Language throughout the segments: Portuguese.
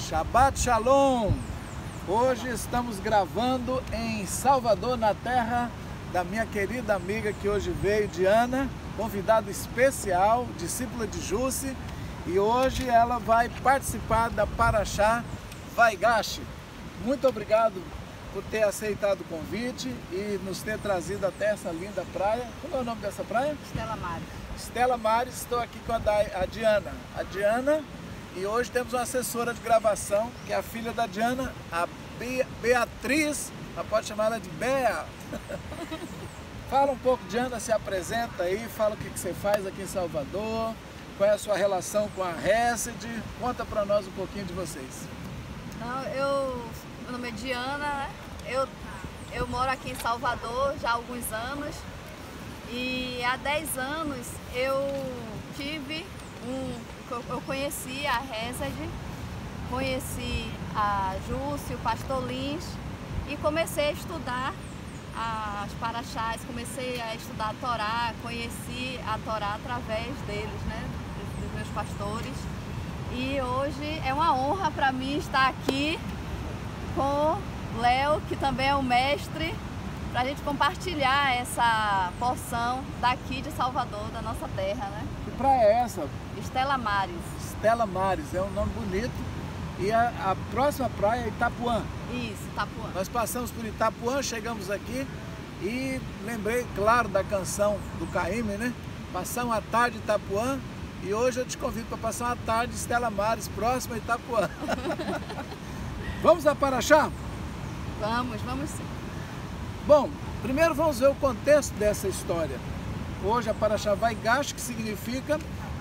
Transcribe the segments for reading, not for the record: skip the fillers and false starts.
Shabbat Shalom! Hoje estamos gravando em Salvador, na terra da minha querida amiga que hoje veio, Diana, convidada especial, discípula de Jussi, e hoje ela vai participar da Parashá Vaigash. Muito obrigado por ter aceitado o convite e nos ter trazido até essa linda praia. Como é o nome dessa praia? Stella Maris. Stella Maris. Estou aqui com a Diana. A Diana, e hoje temos uma assessora de gravação, que é a filha da Diana, a Beatriz, ela pode chamar ela de Bea. Fala um pouco, Diana, se apresenta aí, fala o que você faz aqui em Salvador, qual é a sua relação com a Hesed, conta para nós um pouquinho de vocês. Meu nome é Diana, né? Eu moro aqui em Salvador já há alguns anos e há 10 anos eu conheci a Hesed, conheci a Jussi, o pastor Lins e comecei a estudar as Parashás, comecei a estudar a Torá, conheci a Torá através deles, né? Dos meus pastores. E hoje é uma honra para mim estar aqui com Léo, que também é o mestre, para a gente compartilhar essa porção daqui de Salvador, da nossa terra, né? Que praia é essa? Stella Maris. Stella Maris, é um nome bonito. E a próxima praia é Itapuã. Isso, Itapuã. Nós passamos por Itapuã, chegamos aqui e lembrei, claro, da canção do Caíme, né? Passamos a tarde em Itapuã e hoje eu te convido para passar uma tarde em Stella Maris, próxima a Itapuã. Vamos à Parashá? Vamos sim. Bom, primeiro vamos ver o contexto dessa história. Hoje a Parashá Vaigash, que significa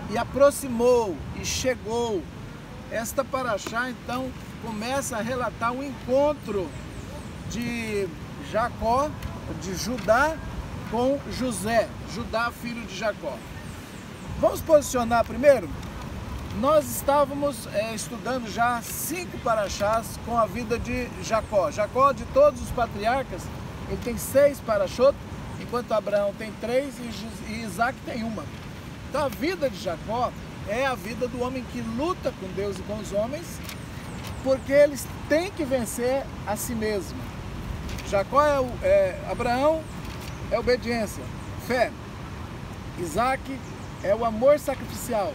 e aproximou, e chegou. Esta Parashá, então, começa a relatar um encontro de Jacó, de Judá, com José, Judá, filho de Jacó. Vamos posicionar primeiro? Nós estávamos estudando já 5 Parashás com a vida de Jacó. Jacó, de todos os patriarcas, ele tem 6 Parashot, enquanto Abraão tem 3 e Isaac tem 1. Então a vida de Jacó é a vida do homem que luta com Deus e com os homens, porque eles têm que vencer a si mesmo. Jacó Abraão é obediência, fé. Isaac é o amor sacrificial.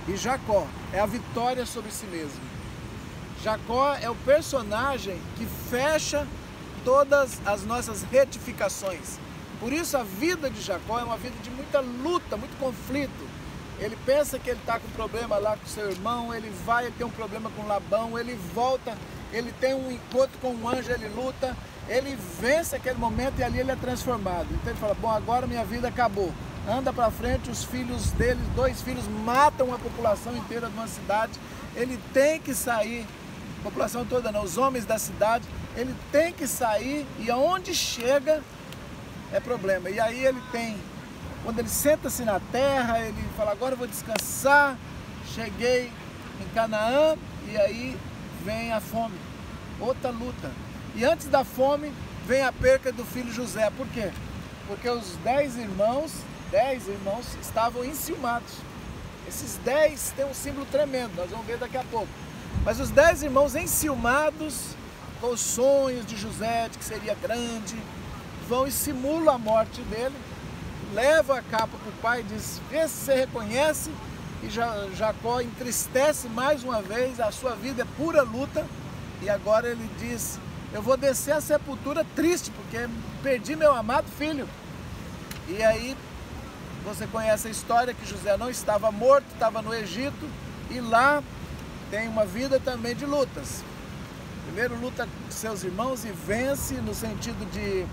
E Jacó é a vitória sobre si mesmo. Jacó é o personagem que fecha todas as nossas retificações. Por isso a vida de Jacó é uma vida de muita luta, muito conflito. Ele pensa que ele está com problema lá com seu irmão, ele vai ter um problema com Labão, ele volta, ele tem um encontro com um anjo, ele luta, ele vence aquele momento e ali ele é transformado. Então ele fala, bom, agora minha vida acabou. Anda para frente, os filhos dele, 2 filhos, matam a população inteira de uma cidade. Ele tem que sair, a população toda não, os homens da cidade, ele tem que sair e aonde chega é problema. E aí ele tem, quando ele senta-se na terra, ele fala, agora eu vou descansar, cheguei em Canaã e aí vem a fome, outra luta. E antes da fome vem a perca do filho José. Por quê? Porque os 10 irmãos estavam enciumados. Esses 10 têm um símbolo tremendo, nós vamos ver daqui a pouco. Mas os 10 irmãos enciumados com os sonhos de José, de que seria grande, vão e simulam a morte dele, levam a capa para o pai e diz, vê se você reconhece, e Jacó entristece mais uma vez, a sua vida é pura luta, e agora ele diz, eu vou descer à sepultura triste, porque perdi meu amado filho. E aí, você conhece a história que José não estava morto, estava no Egito, e lá tem uma vida também de lutas. Primeiro luta com seus irmãos e vence no sentido de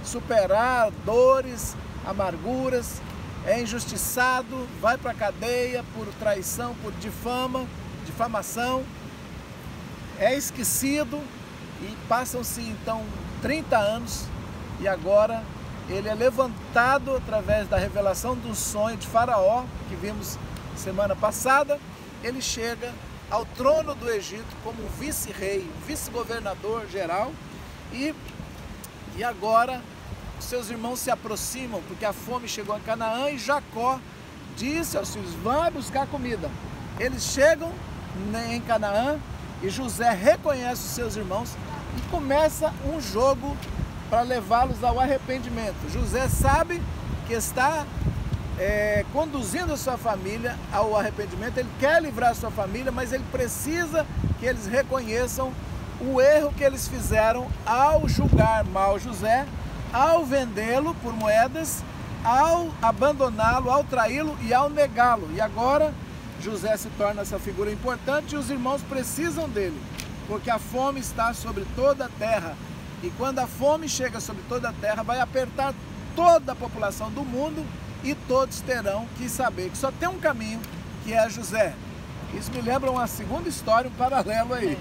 superar dores, amarguras, é injustiçado, vai para a cadeia por traição, por difamação, é esquecido e passam-se então 30 anos e agora ele é levantado através da revelação do sonho de Faraó, que vimos semana passada. Ele chega ao trono do Egito como um vice-rei, vice-governador geral, e agora seus irmãos se aproximam, porque a fome chegou a Canaã e Jacó disse aos filhos, vai buscar comida. Eles chegam em Canaã E José reconhece os seus irmãos e começa um jogo para levá-los ao arrependimento. José sabe que está conduzindo a sua família ao arrependimento, ele quer livrar a sua família, mas ele precisa que eles reconheçam o erro que eles fizeram ao julgar mal José, ao vendê-lo por moedas, ao abandoná-lo, ao traí-lo e ao negá-lo. E agora José se torna essa figura importante e os irmãos precisam dele, porque a fome está sobre toda a terra. E quando a fome chega sobre toda a terra, vai apertar toda a população do mundo e todos terão que saber que só tem um caminho, que é José. Isso me lembra uma segunda história, um paralelo aí,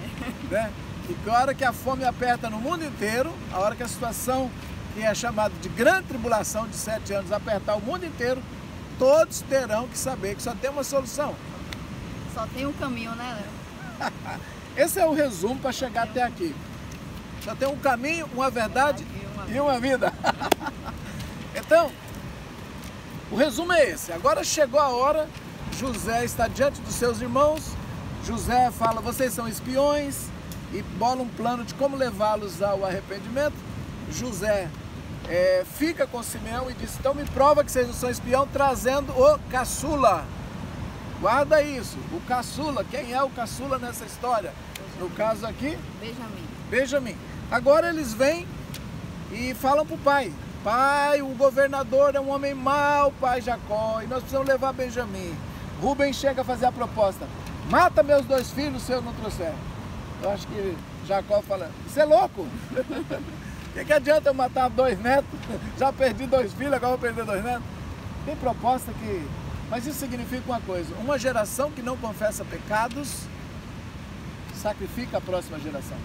né? E que a hora que a fome aperta no mundo inteiro, a hora que a situação que é chamada de grande tribulação de 7 anos apertar o mundo inteiro, todos terão que saber que só tem uma solução. Só tem um caminho, né, Léo? Esse é o resumo para chegar até aqui. Só tem um caminho, uma verdade e uma vida. Então, o resumo é esse. Agora chegou a hora, José está diante dos seus irmãos, José fala, vocês são espiões, e bola um plano de como levá-los ao arrependimento. José fica com Simeão e diz, então me prova que vocês não são espião, trazendo o caçula. Guarda isso, o caçula. Quem é o caçula nessa história? No caso aqui? Benjamim. Agora eles vêm e falam para o pai. Pai, o governador é um homem mau, pai Jacó, e nós precisamos levar Benjamim. Rubem chega a fazer a proposta. Mata meus 2 filhos se eu não trouxer. Eu acho que Jacó fala, você é louco? O que adianta eu matar 2 netos? Já perdi 2 filhos, agora vou perder 2 netos. Tem proposta que... Mas isso significa uma coisa, uma geração que não confessa pecados, sacrifica a próxima geração.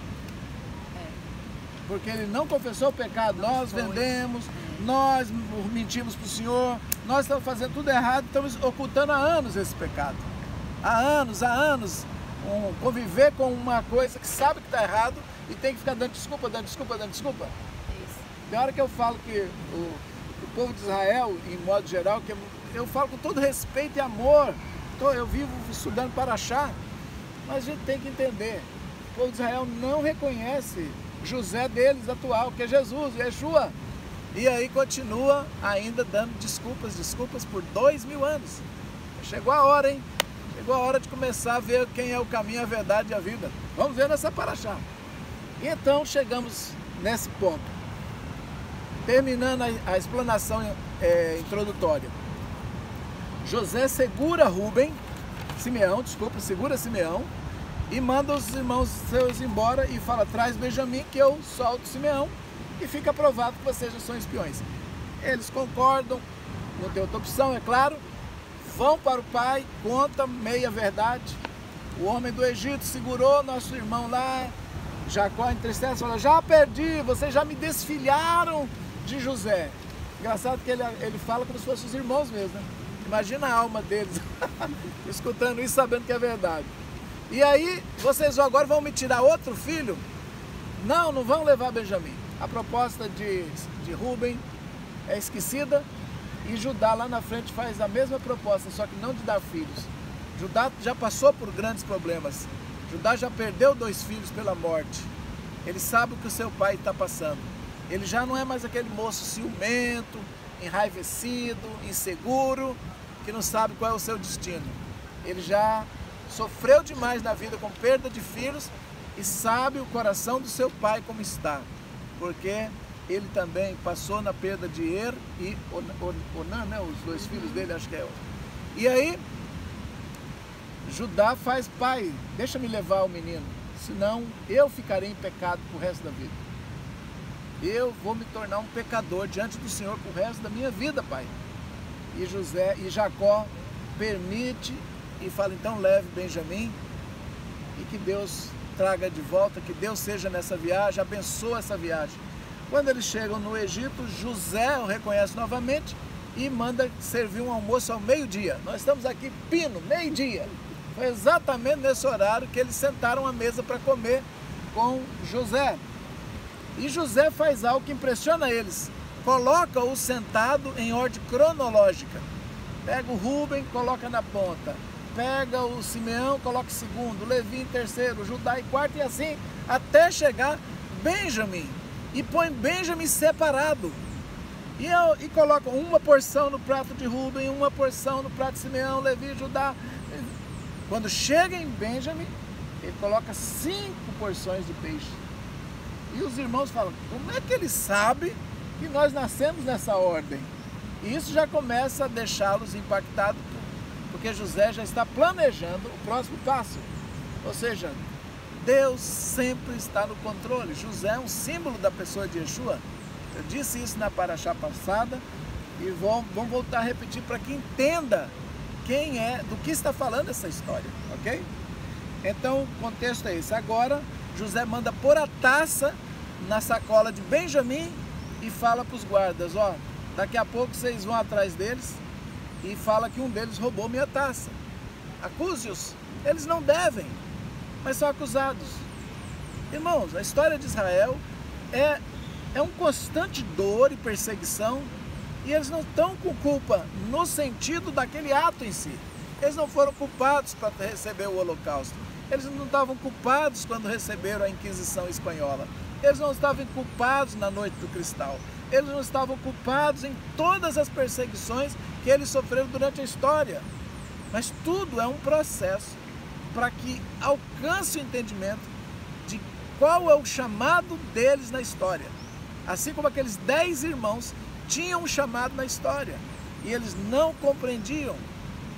Porque ele não confessou o pecado, nós vendemos, nós mentimos para o Senhor, nós estamos fazendo tudo errado, estamos ocultando há anos esse pecado. Há anos, conviver com uma coisa que sabe que está errado e tem que ficar dando desculpa. Isso. Tem hora que eu falo que o povo de Israel, em modo geral, que eu falo com todo respeito e amor, eu vivo estudando Parashá, mas a gente tem que entender, o povo de Israel não reconhece José deles atual, que é Jesus, Yeshua, e aí continua ainda dando desculpas por 2000 anos. Chegou a hora, hein? Chegou a hora de começar a ver quem é o caminho, a verdade e a vida. Vamos ver nessa Parashá. E então chegamos nesse ponto. Terminando a explanação introdutória. José segura Simeão e manda os irmãos seus embora e fala, traz Benjamim que eu solto Simeão e fica provado que vocês já são espiões. Eles concordam, não tem outra opção, é claro, vão para o pai, conta meia verdade. O homem do Egito segurou nosso irmão lá, Jacó entristece, fala, já perdi, vocês já me desfilharam de José. Engraçado que ele fala como se fossem os irmãos mesmo, né? Imagina a alma deles, escutando isso, sabendo que é verdade. E aí, vocês agora vão me tirar outro filho? Não vão levar Benjamim. A proposta de Rubem é esquecida e Judá lá na frente faz a mesma proposta, só que não de dar filhos. Judá já passou por grandes problemas. Judá já perdeu 2 filhos pela morte. Ele sabe o que o seu pai está passando. Ele já não é mais aquele moço ciumento, enraivecido, inseguro, que não sabe qual é o seu destino. Ele já sofreu demais na vida com perda de filhos e sabe o coração do seu pai como está, porque ele também passou na perda de Er e Onan, né? Os 2 filhos dele, acho que é. E aí, Judá faz, pai, deixa-me levar o menino, senão eu ficarei em pecado pro resto da vida. Eu vou me tornar um pecador diante do Senhor pro resto da minha vida, pai. E Jacó permite e fala, então leve Benjamim e que Deus traga de volta, que Deus seja nessa viagem, abençoa essa viagem. Quando eles chegam no Egito, José o reconhece novamente e manda servir um almoço ao meio-dia. Nós estamos aqui, meio-dia. Foi exatamente nesse horário que eles sentaram à mesa para comer com José. E José faz algo que impressiona eles. Coloca-o sentado em ordem cronológica. Pega o Rubem, coloca na ponta. pega o Simeão, coloca em segundo, Levi em terceiro, Judá em quarto, e assim até chegar Benjamim. E põe Benjamim separado. E coloca uma porção no prato de Rúben, uma porção no prato de Simeão, Levi, Judá. Quando chega em Benjamim, ele coloca 5 porções de peixe. E os irmãos falam, como é que ele sabe que nós nascemos nessa ordem? E isso já começa a deixá-los impactados, porque José já está planejando o próximo passo. Ou seja, Deus sempre está no controle. José é um símbolo da pessoa de Yeshua. Eu disse isso na paraxá passada e vamos voltar a repetir para que entenda quem é, do que está falando essa história, ok? Então o contexto é esse. Agora José manda pôr a taça na sacola de Benjamim e fala para os guardas, ó, daqui a pouco vocês vão atrás deles e fala que um deles roubou minha taça. Acuse-os, eles não devem, mas são acusados. Irmãos, a história de Israel é um constante dor e perseguição, e eles não estão com culpa no sentido daquele ato em si. Eles não foram culpados para receber o Holocausto. Eles não estavam culpados quando receberam a Inquisição Espanhola. Eles não estavam culpados na Noite do Cristal. Eles não estavam culpados em todas as perseguições que eles sofreram durante a história. Mas tudo é um processo para que alcance o entendimento de qual é o chamado deles na história. Assim como aqueles 10 irmãos tinham um chamado na história e eles não compreendiam,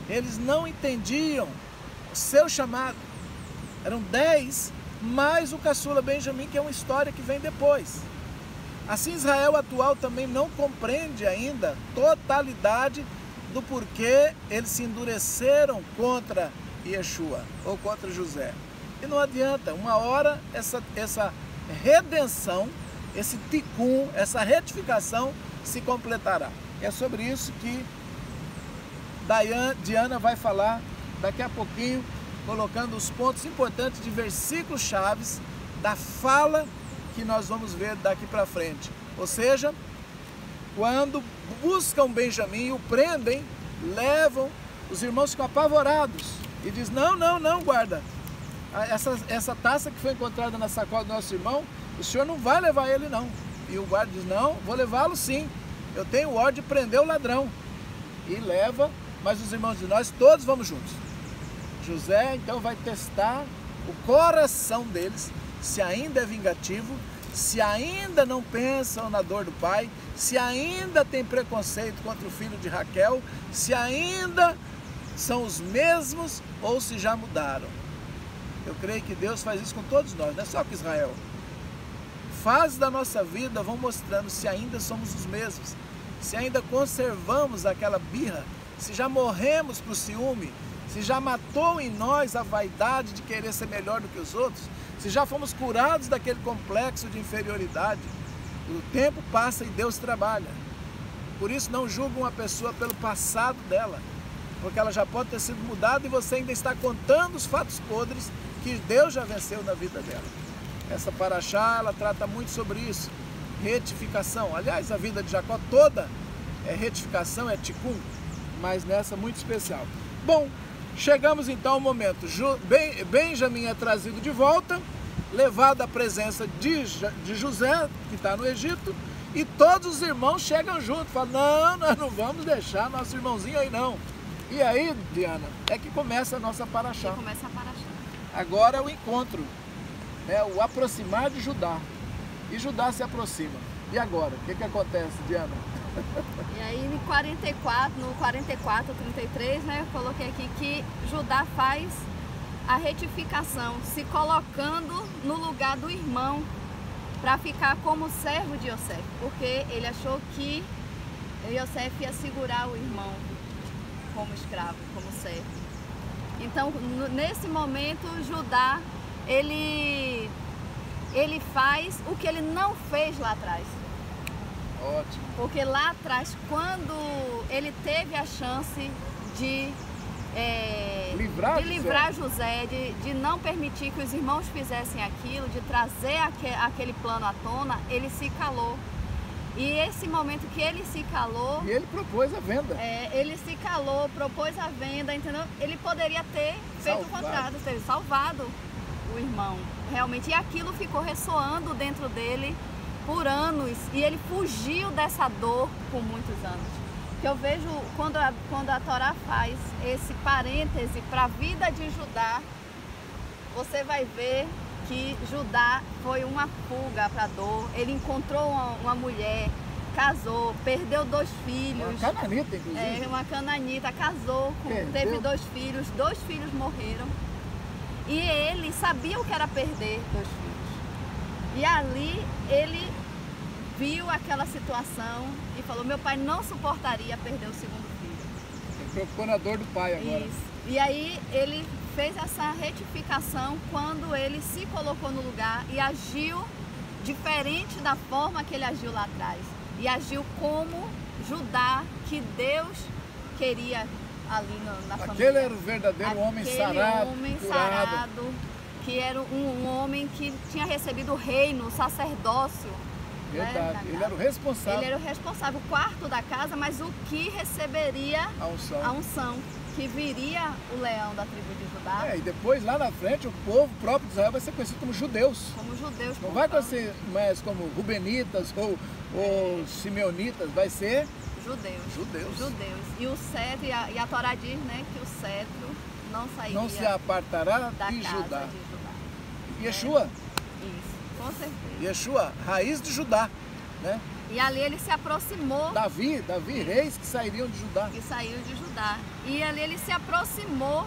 eles não entendiam o seu chamado. Eram 10 mais o caçula Benjamim, que é uma história que vem depois. Assim Israel atual também não compreende ainda totalidade do porquê eles se endureceram contra Yeshua ou contra José. E não adianta, uma hora essa redenção, esse tikkun, essa retificação se completará. É sobre isso que Diana vai falar daqui a pouquinho, colocando os pontos importantes de versículos chaves da fala que nós vamos ver daqui para frente. Ou seja, quando buscam Benjamim e o prendem, levam, os irmãos ficam apavorados e diz: não, guarda, essa taça que foi encontrada na sacola do nosso irmão, o senhor não vai levar ele não. E o guarda diz: não, vou levá-lo sim, eu tenho ordem de prender o ladrão. E leva, mas os irmãos dizem: nós todos vamos juntos. José então vai testar o coração deles, se ainda é vingativo, se ainda não pensam na dor do pai, se ainda tem preconceito contra o filho de Raquel, se ainda são os mesmos ou se já mudaram. Eu creio que Deus faz isso com todos nós, não é só com Israel. Fases da nossa vida vão mostrando se ainda somos os mesmos, se ainda conservamos aquela birra, se já morremos para o ciúme, se já matou em nós a vaidade de querer ser melhor do que os outros, se já fomos curados daquele complexo de inferioridade. O tempo passa e Deus trabalha. Por isso não julgue uma pessoa pelo passado dela, porque ela já pode ter sido mudada e você ainda está contando os fatos podres que Deus já venceu na vida dela. Essa paraxá, ela trata muito sobre isso, retificação. Aliás, a vida de Jacó toda é retificação, é tikkun, mas nessa muito especial. Bom, chegamos então ao momento, Benjamim é trazido de volta, levado à presença de José, que está no Egito, e todos os irmãos chegam junto, falam: não, nós não vamos deixar nosso irmãozinho aí não. E aí, Diana, é que começa a nossa paraxá. Começa a paraxá. Agora é o encontro, é o aproximar de Judá, e Judá se aproxima. E agora, o que acontece, Diana? E aí no 44, 33, né, eu coloquei aqui que Judá faz a retificação, se colocando no lugar do irmão, para ficar como servo de Yosef, porque ele achou que Yosef ia segurar o irmão como escravo, como servo. Então, nesse momento, Judá, ele faz o que ele não fez lá atrás. Ótimo. Porque lá atrás, quando ele teve a chance de livrar José, de não permitir que os irmãos fizessem aquilo, de trazer aquele plano à tona, ele se calou. E esse momento que ele se calou... E ele propôs a venda. Ele se calou, propôs a venda, entendeu? Ele poderia ter feito o contrato, ter salvado o irmão, realmente. E aquilo ficou ressoando dentro dele por anos. E ele fugiu dessa dor por muitos anos. Que eu vejo, quando a Torá faz esse parêntese para a vida de Judá, você vai ver que Judá foi uma fuga para a dor. Ele encontrou uma mulher, casou, perdeu 2 filhos. Uma cananita, inclusive. Uma cananita, casou, teve 2 filhos, 2 filhos morreram. E ele sabia o que era perder 2 filhos. E ali ele viu aquela situação e falou: meu pai não suportaria perder o 2º filho. Ele preocupou na dor do pai agora. Isso. E aí ele fez essa retificação quando ele se colocou no lugar e agiu diferente da forma que ele agiu lá atrás. E agiu como Judá, que Deus queria ali na família. Aquele era o verdadeiro homem sarado, sarado, que era um homem que tinha recebido o reino, o sacerdócio. Verdade, ele era o responsável. Ele era o responsável, o quarto da casa, mas o que receberia a unção, que viria o leão da tribo de Judá. E depois, lá na frente, o povo próprio de Israel vai ser conhecido como judeus. Como judeus. Não vai ser mais como rubenitas ou simeonitas, vai ser judeus. E o cetro, e a Torá diz, né, que o cetro não sairia, não se apartará da de casa Judá. de Judá. Yeshua. Isso, com certeza. Yeshua, raiz de Judá, né? E ali ele se aproximou. Davi, reis que sairiam de Judá. Que saíram de Judá. E ali ele se aproximou,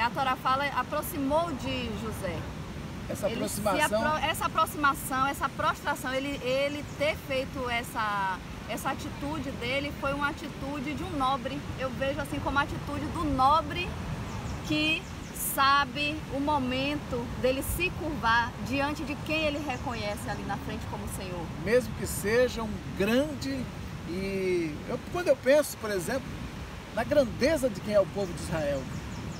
a Torá fala, aproximou de José. Essa aproximação. Essa aproximação, essa prostração, ele ter feito essa atitude dele foi uma atitude de um nobre. Eu vejo assim como a atitude do nobre que sabe o momento dele se curvar diante de quem ele reconhece ali na frente como Senhor. Mesmo que seja um grande... quando eu penso, por exemplo, na grandeza de quem é o povo de Israel,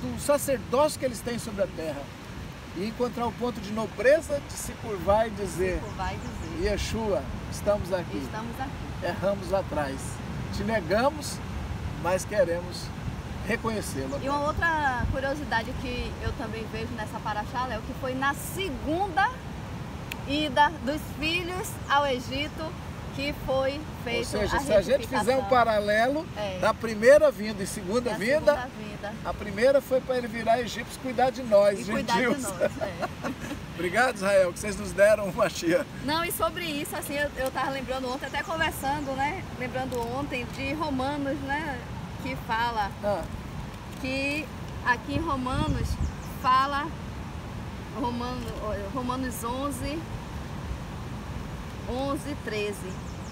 do sacerdócio que eles têm sobre a terra, e encontrar o ponto de nobreza de se curvar e dizer: Yeshua, estamos aqui. Erramos lá atrás. Te negamos, mas queremos reconhecê-lo. E uma outra curiosidade que eu também vejo nessa paraxá, Léo, que foi na segunda ida dos filhos ao Egito que foi feito. Ou seja, se a gente fizer um paralelo da primeira vinda e segunda vinda, a primeira foi para ele virar egípcios e cuidar de nós, e gentios. Cuidar de nós, Obrigado, Israel, que vocês nos deram uma Mashiach. Não, e sobre isso, assim, eu estava lembrando ontem, até conversando, né? Lembrando ontem de Romanos, né? Que fala que aqui em Romanos fala, Romanos 11, 13.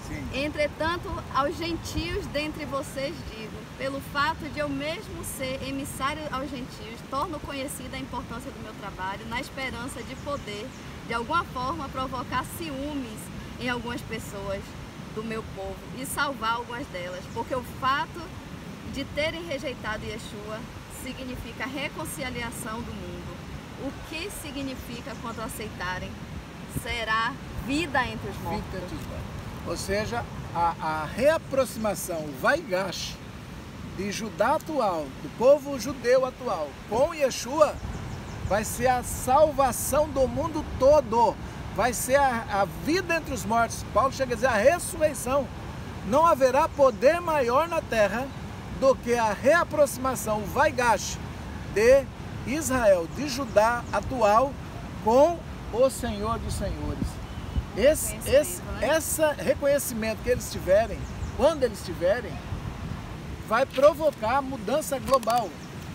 Sim. Entretanto, aos gentios dentre vocês digo, pelo fato de eu mesmo ser emissário aos gentios, torno conhecida a importância do meu trabalho, na esperança de poder, de alguma forma, provocar ciúmes em algumas pessoas do meu povo e salvar algumas delas, porque o fato de terem rejeitado Yeshua significa reconciliação do mundo. O que significa quando aceitarem? Será vida entre os mortos. Ou seja, a reaproximação, o Vaigash, de Judá atual, do povo judeu atual, com Yeshua, vai ser a salvação do mundo todo. Vai ser a vida entre os mortos. Paulo chega a dizer a ressurreição. Não haverá poder maior na terra do que a reaproximação, o Vaigash, de Israel, de Judá atual, com o Senhor dos Senhores. Esse reconhecimento que eles tiverem, quando eles tiverem, vai provocar mudança global.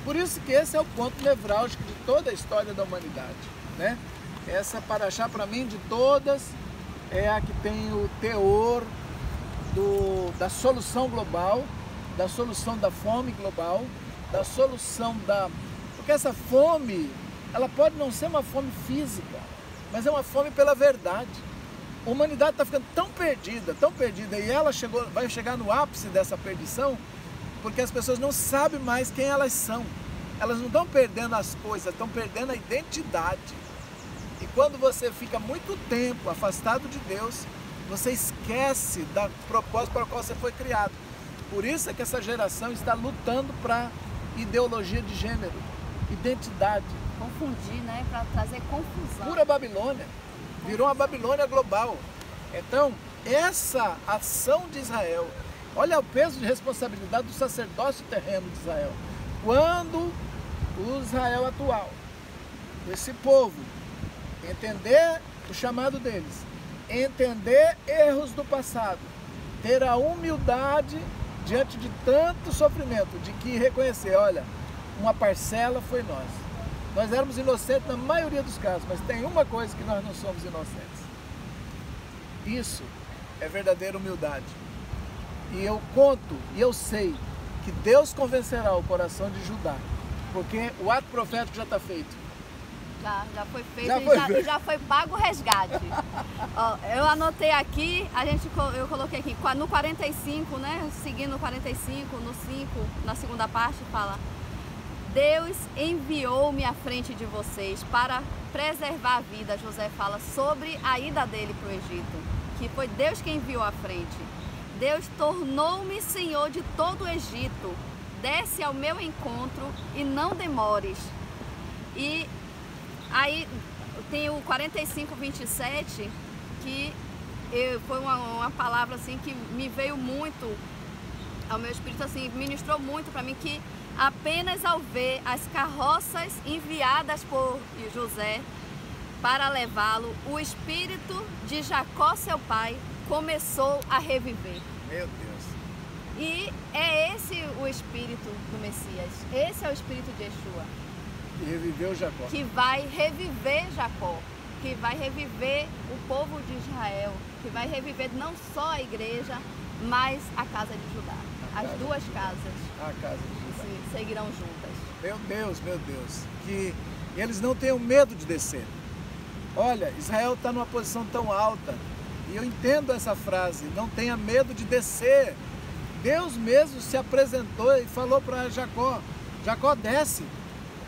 Por isso que esse é o ponto nevrálgico de toda a história da humanidade, né? Essa paraxá, para mim, de todas, é a que tem o teor da solução global, da solução da fome global, da solução da... Porque essa fome, ela pode não ser uma fome física, mas é uma fome pela verdade. A humanidade está ficando tão perdida, e ela vai chegar no ápice dessa perdição, porque as pessoas não sabem mais quem elas são. Elas não estão perdendo as coisas, estão perdendo a identidade. E quando você fica muito tempo afastado de Deus, você esquece do propósito para o qual você foi criado. Por isso é que essa geração está lutando para ideologia de gênero, identidade. Confundir, né? Para trazer confusão. Pura Babilônia. Virou uma Babilônia global. Então, essa ação de Israel, olha o peso de responsabilidade do sacerdócio terreno de Israel. Quando o Israel atual, esse povo, entender o chamado deles, entender erros do passado, ter a humildade diante de tanto sofrimento, de que reconhecer, olha, uma parcela foi nós. Nós éramos inocentes na maioria dos casos, mas tem uma coisa que nós não somos inocentes. Isso é verdadeira humildade. E eu conto, e eu sei, que Deus convencerá o coração de Judá, porque o ato profético já está feito. Já foi feito, já foi pago o resgate. Ó, eu anotei aqui, eu coloquei aqui, no 45, né? Seguindo o 45, no 5, na segunda parte, fala: Deus enviou-me à frente de vocês para preservar a vida. José fala sobre a ida dele para o Egito, que foi Deus quem enviou à frente. Deus tornou-me senhor de todo o Egito. Desce ao meu encontro e não demores. E aí tem o 45:27, que foi uma palavra assim que me veio muito ao meu espírito, assim, ministrou muito para mim, que apenas ao ver as carroças enviadas por José para levá-lo, o espírito de Jacó, seu pai, começou a reviver. Meu Deus. E é esse o espírito do Messias, esse é o espírito de Yeshua. Que reviveu Jacó. Que vai reviver Jacó, que vai reviver o povo de Israel, que vai reviver não só a igreja, mas a casa de Judá. As duas casas. A casa de Judá. Seguirão juntas. Meu Deus, que eles não tenham medo de descer. Olha, Israel está numa posição tão alta, e eu entendo essa frase, não tenha medo de descer. Deus mesmo se apresentou e falou para Jacó: Jacó, desce,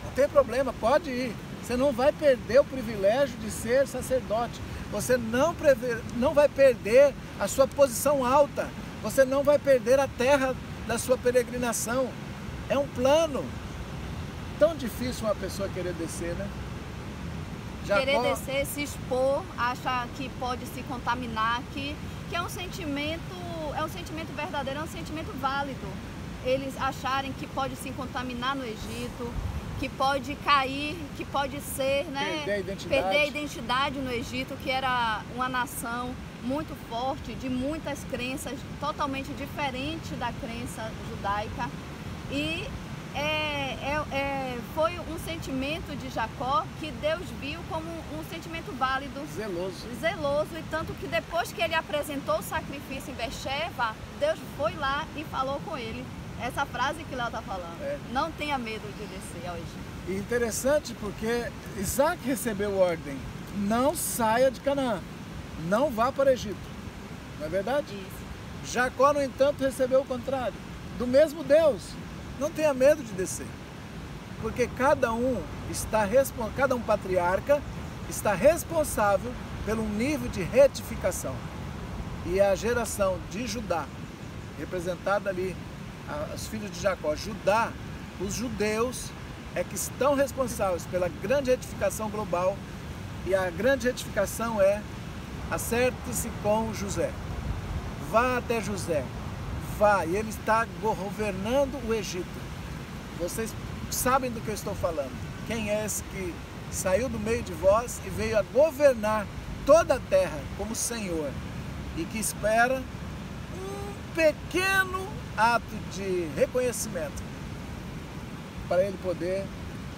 não tem problema, pode ir. Você não vai perder o privilégio de ser sacerdote. Você não vai perder a sua posição alta. Você não vai perder a terra da sua peregrinação. É um plano. Tão difícil uma pessoa querer descer, né? Jacó... Querer descer, se expor, achar que pode se contaminar, que é um sentimento verdadeiro, é um sentimento válido. Eles acharem que pode se contaminar no Egito, que pode cair, que pode ser, né? Perder a identidade no Egito, que era uma nação muito forte, de muitas crenças, totalmente diferente da crença judaica. E foi um sentimento de Jacó que Deus viu como um sentimento válido. Zeloso. E tanto que depois que ele apresentou o sacrifício em Bexeva, Deus foi lá e falou com ele. Essa frase que Léo está falando. Não tenha medo de descer ao Egito. E interessante porque Isaac recebeu ordem: não saia de Canaã, não vá para o Egito. Não é verdade? Isso. Jacó, no entanto, recebeu o contrário. Do mesmo Deus: não tenha medo de descer. Porque cada um patriarca está responsável pelo nível de retificação. E a geração de Judá, representada ali, os filhos de Jacó, Judá, os judeus é que estão responsáveis pela grande retificação global, e a grande retificação é: acerte-se com José, vá até José, vá, e ele está governando o Egito. Vocês sabem do que eu estou falando. Quem é esse que saiu do meio de vós e veio a governar toda a terra como Senhor, e que espera um pequeno ato de reconhecimento para ele poder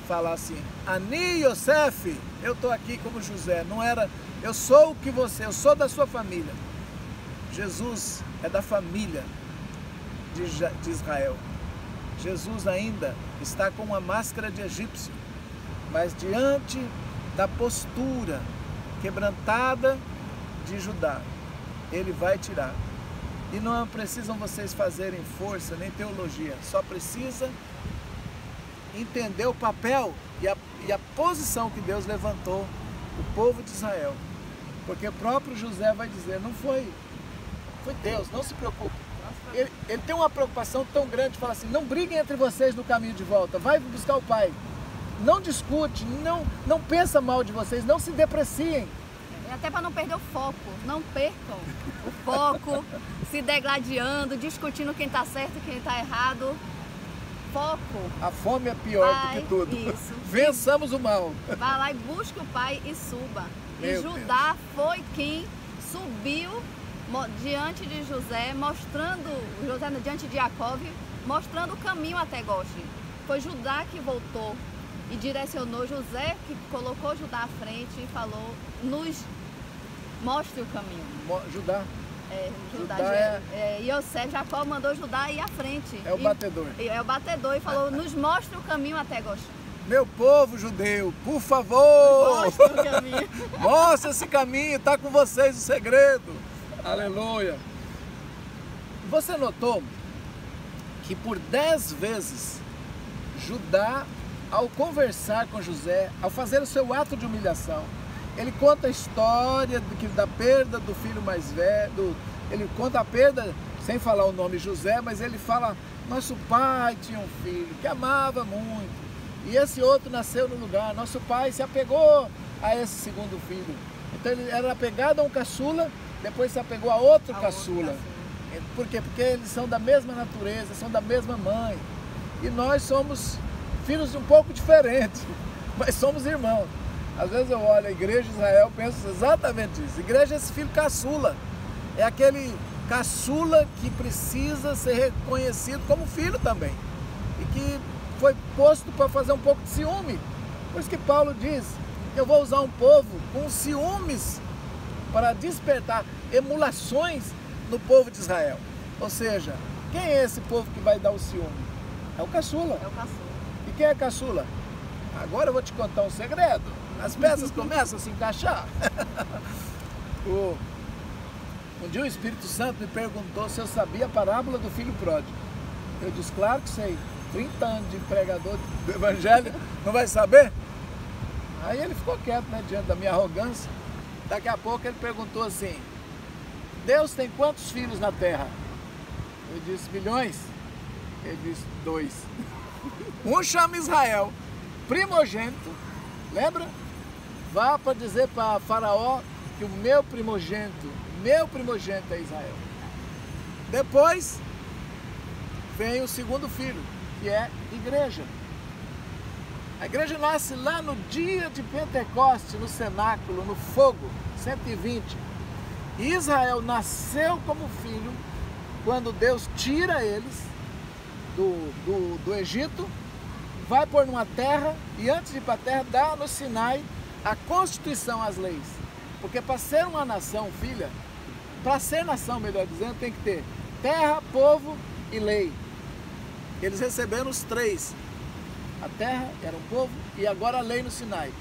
falar assim: Ani Yosef, eu estou aqui como José. Não era, eu sou o que você, eu sou da sua família. Jesus é da família de Israel. Jesus ainda está com uma máscara de egípcio, mas diante da postura quebrantada de Judá, ele vai tirar. E não precisam vocês fazerem força nem teologia, só precisa entender o papel e a posição que Deus levantou o povo de Israel Porque o próprio José vai dizer, não foi Deus, não se preocupe. Ele tem uma preocupação tão grande, fala assim, não briguem entre vocês no caminho de volta, vai buscar o pai. Não discute, não pensa mal de vocês, não se depreciem. Até para não perder o foco, não percam o foco, se degladiando, discutindo quem está certo e quem está errado. Foco. A fome é pior do que tudo. Isso. Vençamos o mal. Vá lá e busque o pai e suba. E Judá foi quem subiu diante de José, diante de Jacó, mostrando o caminho até Goshen. Foi Judá que voltou e direcionou José, que colocou Judá à frente e falou, nos mostre o caminho. Judá. Judá Yosef, Jacó mandou Judá ir à frente. É o batedor. É o batedor e falou, nos mostre o caminho até Goshen. Meu povo judeu, por favor, mostre o caminho. Mostre esse caminho, está com vocês o segredo. Aleluia. Você notou que por 10 vezes Judá, ao conversar com José, ao fazer o seu ato de humilhação, ele conta a história da perda do filho mais velho, ele conta a perda, sem falar o nome José, mas ele fala, nosso pai tinha um filho que amava muito, e esse outro nasceu no lugar, nosso pai se apegou a esse segundo filho. Então ele era apegado a um caçula, depois se apegou a outro caçula. Por quê? Porque eles são da mesma natureza, são da mesma mãe. E nós somos filhos um pouco diferentes, mas somos irmãos. Às vezes eu olho a igreja de Israel e penso exatamente isso. Igreja é esse filho caçula. É aquele caçula que precisa ser reconhecido como filho também. E que foi posto para fazer um pouco de ciúme. Por isso que Paulo diz que eu vou usar um povo com ciúmes para despertar emulações no povo de Israel. Ou seja, quem é esse povo que vai dar o ciúme? É o caçula. É o caçula. E quem é caçula? Agora eu vou te contar um segredo. As peças começam a se encaixar. Um dia o Espírito Santo me perguntou se eu sabia a parábola do filho pródigo. Eu disse, claro que sei. 30 anos de pregador do evangelho, não vai saber? Aí ele ficou quieto, né, diante da minha arrogância. Daqui a pouco ele perguntou assim, Deus tem quantos filhos na terra? Eu disse, bilhões? Ele disse, 2. Um chama Israel, primogênito, lembra? Vá para dizer para Faraó que o meu primogênito é Israel. Depois vem o segundo filho, que é igreja. A igreja nasce lá no dia de Pentecoste, no cenáculo, no fogo, 120. E Israel nasceu como filho quando Deus tira eles do Egito, vai pôr numa terra e antes de ir para a terra dá no Sinai a Constituição, as leis. Porque para ser uma nação, filha, para ser nação, melhor dizendo, tem que ter terra, povo e lei. Eles receberam os 3. A terra era um povo e agora a lei no Sinai.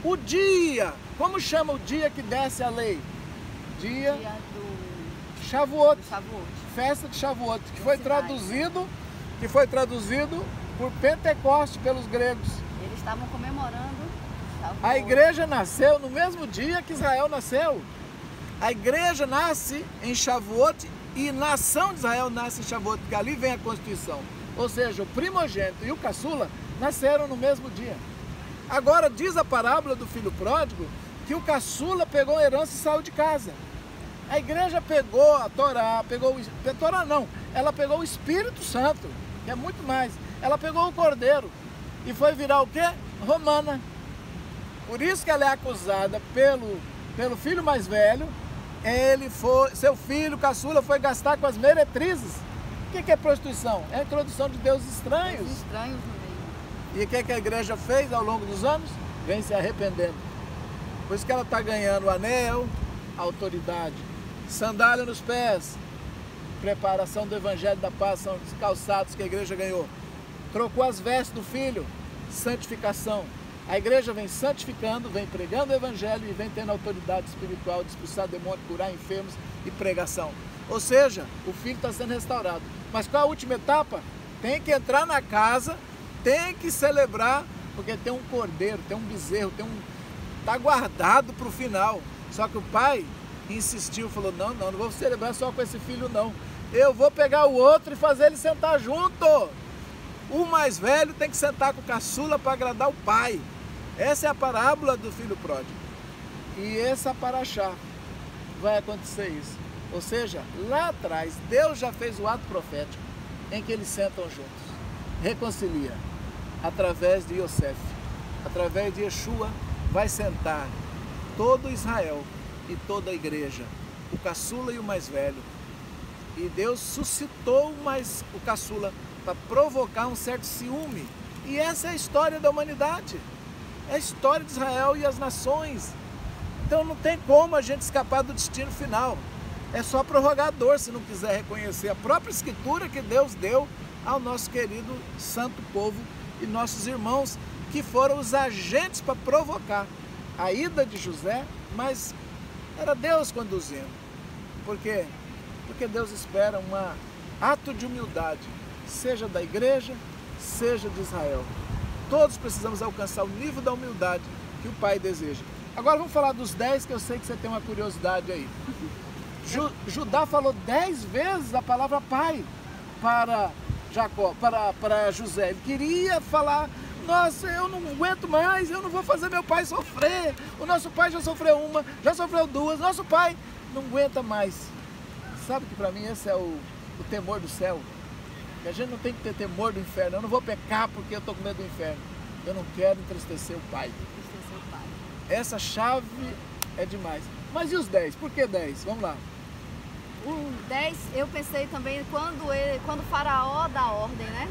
O dia, como chama o dia que desce a lei? Dia do Shavuot. Festa de Shavuot, que foi traduzido por Pentecoste pelos gregos. Eles estavam comemorando Shavuot. A igreja nasceu no mesmo dia que Israel nasceu. A igreja nasce em Shavuot e a nação de Israel nasce em Shavuot, porque ali vem a Constituição. Ou seja, o primogênito e o caçula nasceram no mesmo dia. Agora diz a parábola do filho pródigo que o caçula pegou a herança e saiu de casa. A igreja pegou a Torá, ela pegou o Espírito Santo, que é muito mais. Ela pegou o Cordeiro e foi virar o quê? Romana. Por isso que ela é acusada pelo filho mais velho. Seu filho caçula foi gastar com as meretrizes. O que é prostituição? É a introdução de deuses estranhos. Deuses estranhos no meio. E o que a igreja fez ao longo dos anos? Vem se arrependendo. Por isso que ela está ganhando o anel, a autoridade, sandália nos pés, preparação do evangelho da paz, são os calçados que a igreja ganhou. Trocou as vestes do filho, santificação. A igreja vem santificando, vem pregando o evangelho e vem tendo autoridade espiritual de expulsar demônios, curar enfermos e pregação. Ou seja, o filho está sendo restaurado. Mas qual a última etapa? Tem que entrar na casa, tem que celebrar, porque tem um cordeiro, tem um bezerro, está guardado para o final. Só que o pai insistiu, falou, não vou celebrar só com esse filho não. Eu vou pegar o outro e fazer ele sentar junto. O mais velho tem que sentar com o caçula para agradar o pai. Essa é a parábola do filho pródigo. E essa paraxá vai acontecer isso. Ou seja, lá atrás, Deus já fez o ato profético em que eles sentam juntos. Reconcilia. Através de Yosef, através de Yeshua, vai sentar todo Israel e toda a igreja, o caçula e o mais velho. E Deus suscitou o caçula para provocar um certo ciúme. E essa é a história da humanidade. É a história de Israel e as nações. Então não tem como a gente escapar do destino final. É só prorrogador se não quiser reconhecer a própria escritura que Deus deu ao nosso querido santo povo e nossos irmãos, que foram os agentes para provocar a ida de José, mas era Deus conduzindo. Por quê? Porque Deus espera um ato de humildade, seja da igreja, seja de Israel. Todos precisamos alcançar o nível da humildade que o Pai deseja. Agora vamos falar dos 10, que eu sei que você tem uma curiosidade aí. Judá falou 10 vezes a palavra pai para Jacó, para José. Ele queria falar, nossa, eu não aguento mais, eu não vou fazer meu pai sofrer. O nosso pai já sofreu uma, já sofreu duas, nosso pai não aguenta mais. Sabe que para mim esse é o temor do céu? Que a gente não tem que ter temor do inferno. Eu não vou pecar porque eu estou com medo do inferno. Eu não quero entristecer o pai. Essa chave é demais. Mas e os 10? Por que 10? Vamos lá. O 10, eu pensei também quando Faraó dá ordem, né?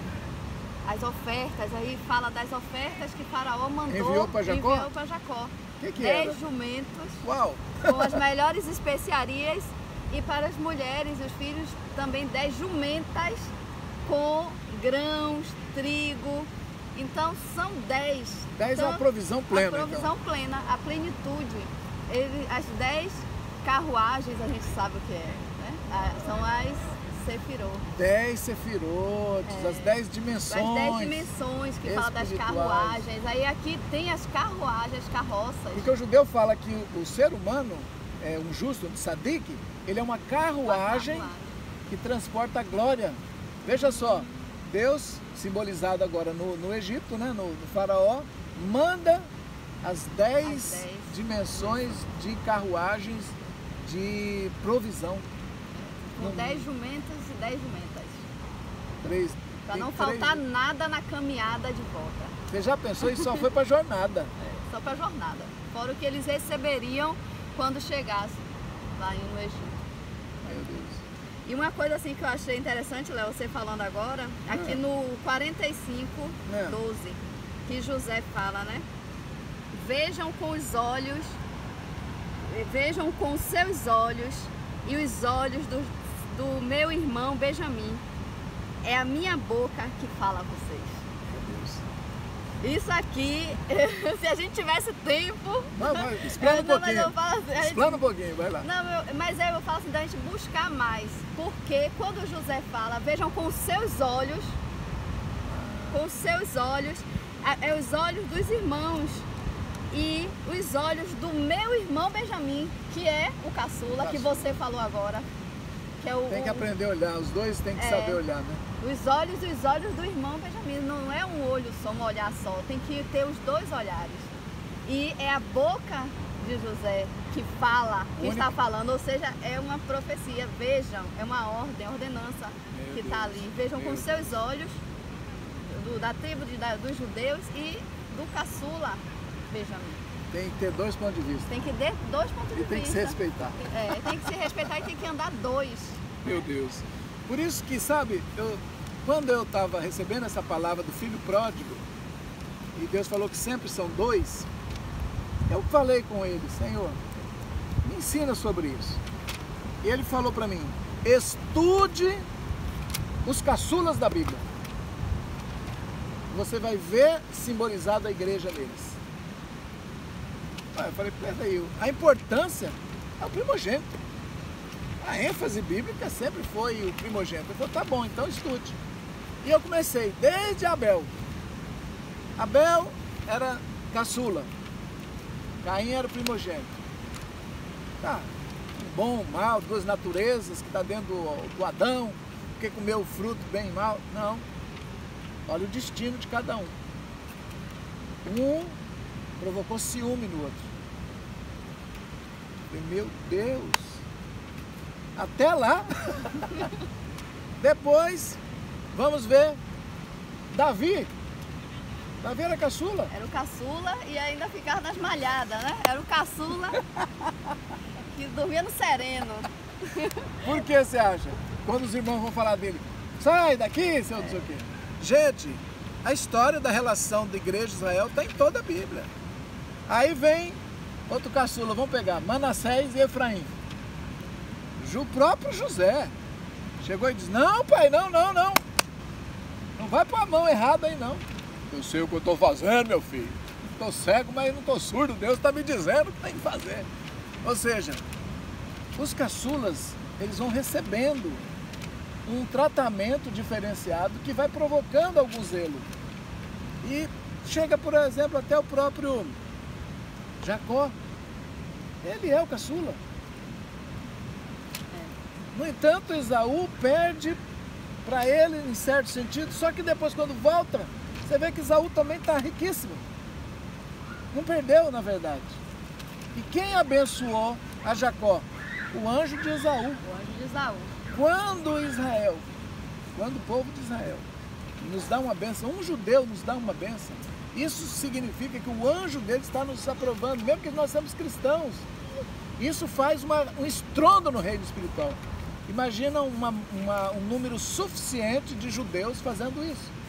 As ofertas, aí fala das ofertas que Faraó mandou. Enviou para Jacó? Enviou para Jacó. Que 10 jumentos. Uau! Com as melhores especiarias. E para as mulheres e os filhos também 10 jumentas com grãos, trigo. Então são 10. 10 é uma provisão plena. A provisão plena, a plenitude. As 10 carruagens, a gente sabe o que é, né? São as sefirot. 10 sefirotes, as 10 dimensões. As 10 dimensões que fala das carruagens. Aí aqui tem as carruagens, as carroças. Porque o judeu fala que o ser humano, um justo, um tzadik, ele é uma carruagem que transporta a glória. Veja só, Deus, simbolizado agora no Egito, né, no faraó, manda as 10 dimensões de carruagens de provisão. Com 10 jumentas e 10 jumentas. Para não 3... faltar nada na caminhada de volta. Você já pensou? Isso só foi para a jornada. Só para a jornada. Fora o que eles receberiam quando chegassem lá no Egito. Meu Deus. E uma coisa assim que eu achei interessante, Léo, você falando agora, aqui no 45, 12, que José fala, né? Vejam com os olhos, vejam com os seus olhos e os olhos do meu irmão Benjamim. É a minha boca que fala a vocês. Isso aqui, se a gente tivesse tempo... Explana um pouquinho. Explana um pouquinho, vai lá. Não, mas eu falo assim, da gente buscar mais. Porque quando José fala, vejam com os seus olhos, é os olhos dos irmãos e os olhos do meu irmão Benjamim, que é o caçula, que você falou agora. Que é tem que aprender a olhar, os dois têm que saber olhar, né? Os olhos do irmão Benjamim, não é um olho só, um olhar só, tem que ter os dois olhares. E é a boca de José que fala, que está falando, ou seja, é uma profecia, vejam, é uma ordem, ordenança que está ali. Vejam com seus olhos, da tribo dos judeus e do caçula Benjamim. Tem que ter 2 pontos de vista. Tem que ter 2 pontos de vista. E tem que se respeitar. Tem que se respeitar e tem que andar 2. Meu Deus. Por isso que, sabe, quando eu estava recebendo essa palavra do filho pródigo, e Deus falou que sempre são 2, eu falei com ele, Senhor, me ensina sobre isso. E ele falou para mim, estude os caçulas da Bíblia. Você vai ver simbolizado a igreja deles. Eu falei, peraí, a importância é o primogênito. A ênfase bíblica sempre foi o primogênito. Eu falei, tá bom, então estude. E eu comecei desde Abel. Abel era caçula. Caim era o primogênito. Tá, bom, mal, duas naturezas que está dentro do Adão, porque comeu o fruto bem e mal. Não. Olha o destino de cada um. Um provocou ciúme no outro. Falei, meu Deus! Até lá! Depois, vamos ver Davi. Davi era caçula? Era o caçula e ainda ficava nas malhadas, né? Era o caçula que dormia no sereno. Por que você acha? Quando os irmãos vão falar dele, sai daqui, seu não sei o quê. Gente, a história da relação da igreja de Israel está em toda a Bíblia. Aí vem outro caçula, vamos pegar Manassés e Efraim. O próprio José chegou e disse, não pai, não vai pôr a mão errada aí não. Eu sei o que eu estou fazendo, meu filho. Estou cego, mas não estou surdo, Deus está me dizendo o que tem que fazer. Ou seja, os caçulas, eles vão recebendo um tratamento diferenciado que vai provocando algum zelo. E chega, por exemplo, até o próprio Jacó. Ele é o caçula. No entanto, Esaú perde para ele, em certo sentido, só que depois, quando volta, você vê que Esaú também está riquíssimo. Não perdeu, na verdade. E quem abençoou a Jacó? O anjo de Esaú. O anjo de Esaú. Quando o povo de Israel nos dá uma bênção, um judeu nos dá uma bênção, isso significa que o anjo dele está nos aprovando, mesmo que nós somos cristãos. Isso faz um estrondo no reino espiritual. Imagina um número suficiente de judeus fazendo isso.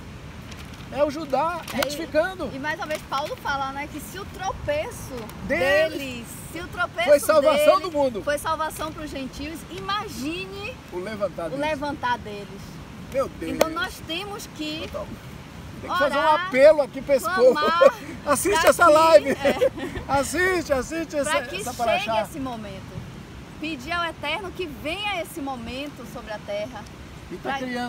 É o Judá retificando. E mais uma vez Paulo fala, né, que se o tropeço deles, foi salvação do mundo, foi salvação para os gentios, imagine o levantar deles. Meu Deus. Então nós temos que tem que fazer um apelo aqui para esse povo. Assiste essa live. Assiste para que essa chegue esse momento. Pedir ao Eterno que venha esse momento sobre a terra.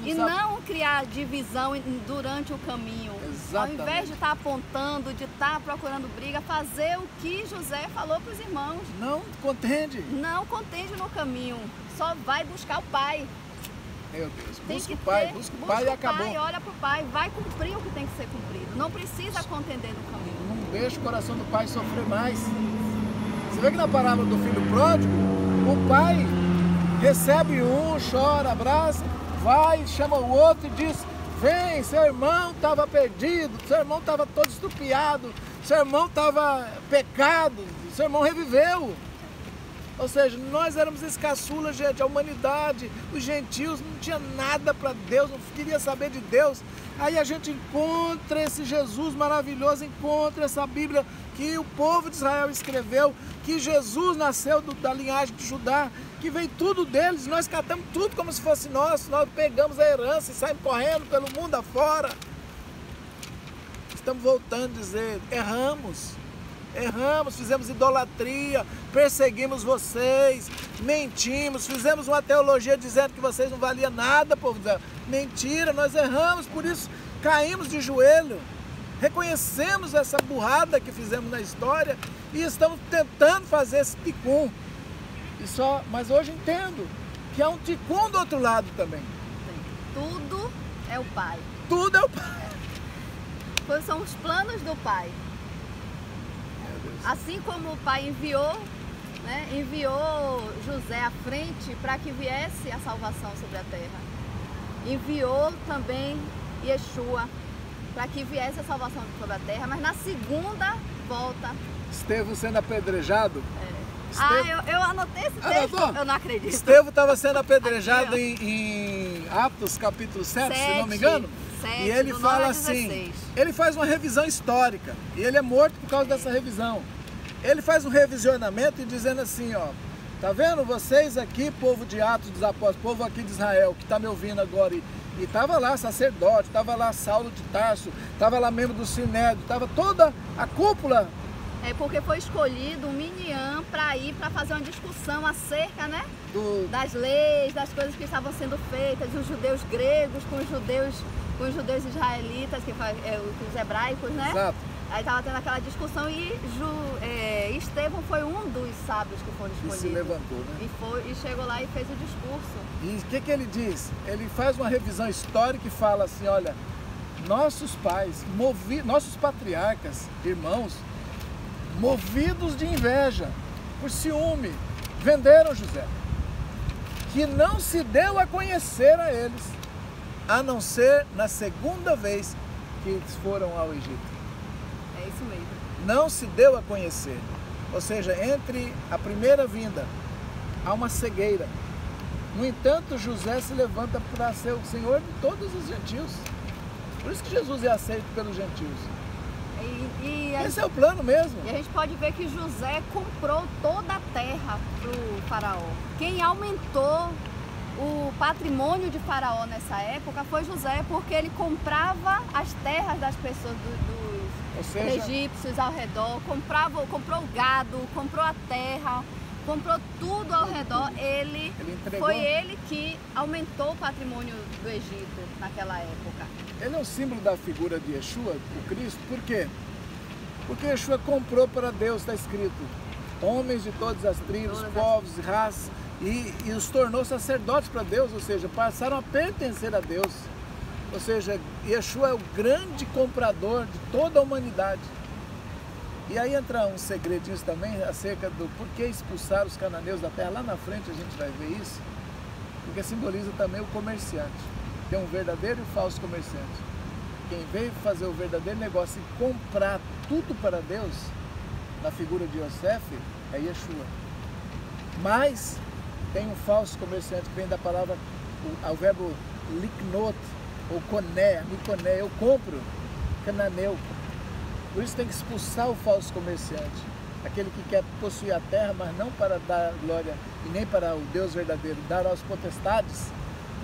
E não criar divisão durante o caminho. Exatamente. Ao invés de estar apontando, de estar procurando briga, fazer o que José falou para os irmãos. Não contende. Não contende no caminho. Só vai buscar o pai. Meu Deus, busca o pai e acabou. Pai, olha para o pai, vai cumprir o que tem que ser cumprido. Não precisa contender no caminho. Não deixa o coração do pai sofrer mais. Você vê que na parábola do filho pródigo, o pai recebe um, chora, abraça, vai, chama o outro e diz, vem, seu irmão estava perdido, seu irmão estava todo estrupiado, seu irmão estava pecado, seu irmão reviveu. Ou seja, nós éramos esse caçula, gente, a humanidade, os gentios, não tinha nada para Deus, não queria saber de Deus. Aí a gente encontra esse Jesus maravilhoso, encontra essa Bíblia que o povo de Israel escreveu, que Jesus nasceu da linhagem de Judá, que veio tudo deles, nós catamos tudo como se fosse nosso, nós pegamos a herança e saímos correndo pelo mundo afora. Estamos voltando a dizer, erramos, fizemos idolatria, perseguimos vocês, mentimos, fizemos uma teologia dizendo que vocês não valiam nada, povo. Mentira, nós erramos, por isso caímos de joelho, reconhecemos essa burrada que fizemos na história e estamos tentando fazer esse ticum. Mas hoje entendo que há um ticum do outro lado também. Tudo é o Pai. Tudo é o Pai. São os planos do Pai. Assim como o Pai enviou José à frente para que viesse a salvação sobre a terra. Enviou também Yeshua para que viesse a salvação sobre a terra, mas na segunda volta... Estevão sendo apedrejado? Eu anotei esse texto, eu não acredito. Estevão estava sendo apedrejado em Atos capítulo 7, se não me engano. 7, e ele fala assim, ele faz uma revisão histórica, e ele é morto por causa dessa revisão. Ele faz um revisionamento e dizendo assim, ó, tá vendo vocês aqui, povo de Atos dos Apóstolos, povo aqui de Israel, que está me ouvindo agora, e estava lá sacerdote, estava lá Saulo de Tarso, estava lá membro do Sinédrio, estava toda a cúpula. É porque foi escolhido um Miniam para ir para fazer uma discussão acerca, né, das leis, das coisas que estavam sendo feitas, os judeus gregos com os judeus com os judeus israelitas, os hebraicos, né? Exato. Aí estava tendo aquela discussão e Estevão foi um dos sábios que foram escolhidos. E se levantou, né? E chegou lá e fez o discurso. E o que ele diz? Ele faz uma revisão histórica e fala assim, olha, nossos pais, nossos patriarcas, irmãos, movidos de inveja, por ciúme, venderam José, que não se deu a conhecer a eles, a não ser na segunda vez que eles foram ao Egito. É isso mesmo. Não se deu a conhecer. Ou seja, entre a primeira vinda, há uma cegueira. No entanto, José se levanta para ser o Senhor de todos os gentios. Por isso que Jesus é aceito pelos gentios. Esse é o plano mesmo. E a gente pode ver que José comprou toda a terra para o faraó. Quem aumentou o patrimônio de faraó nessa época foi José, porque ele comprava as terras das pessoas dos egípcios ao redor, comprou o gado, comprou a terra, comprou tudo ao redor. Foi ele que aumentou o patrimônio do Egito naquela época. Ele é um símbolo da figura de Yeshua, o Cristo. Por quê? Porque Yeshua comprou para Deus, está escrito, homens de todas as tribos, povos e raças, e os tornou sacerdotes para Deus, ou seja, passaram a pertencer a Deus. Ou seja, Yeshua é o grande comprador de toda a humanidade. E aí entra uns segredinhos também acerca do porquê expulsar os cananeus da terra. Lá na frente a gente vai ver isso, porque simboliza também o comerciante. Tem um verdadeiro e um falso comerciante. Quem veio fazer o verdadeiro negócio e comprar tudo para Deus, na figura de Yosef, é Yeshua. Mas tem um falso comerciante que vem da palavra, ao verbo liknot, ou koné, mikoné, eu compro, cananeu. Por isso tem que expulsar o falso comerciante, aquele que quer possuir a terra, mas não para dar glória e nem para o Deus verdadeiro, dar aos potestades,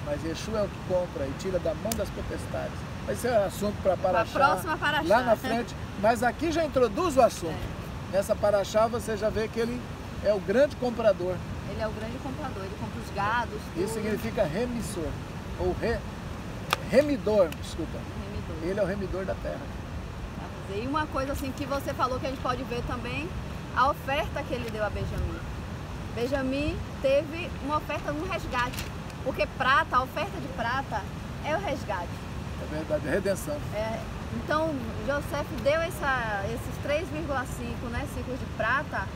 mas Yeshua é o que compra e tira da mão das potestades. Mas esse é assunto para Paraxá, lá na frente, mas aqui já introduz o assunto. Nessa Paraxá você já vê que ele é o grande comprador. Ele é o grande comprador, ele compra os gados. Isso significa remissor, ou remidor, desculpa. Remidor. Ele é o remidor da terra. E uma coisa assim que você falou que a gente pode ver também, a oferta que ele deu a Benjamim. Benjamim teve uma oferta no resgate, porque prata, a oferta de prata é o resgate. É verdade, a redenção. Então, José deu esses 3,5 ciclos de prata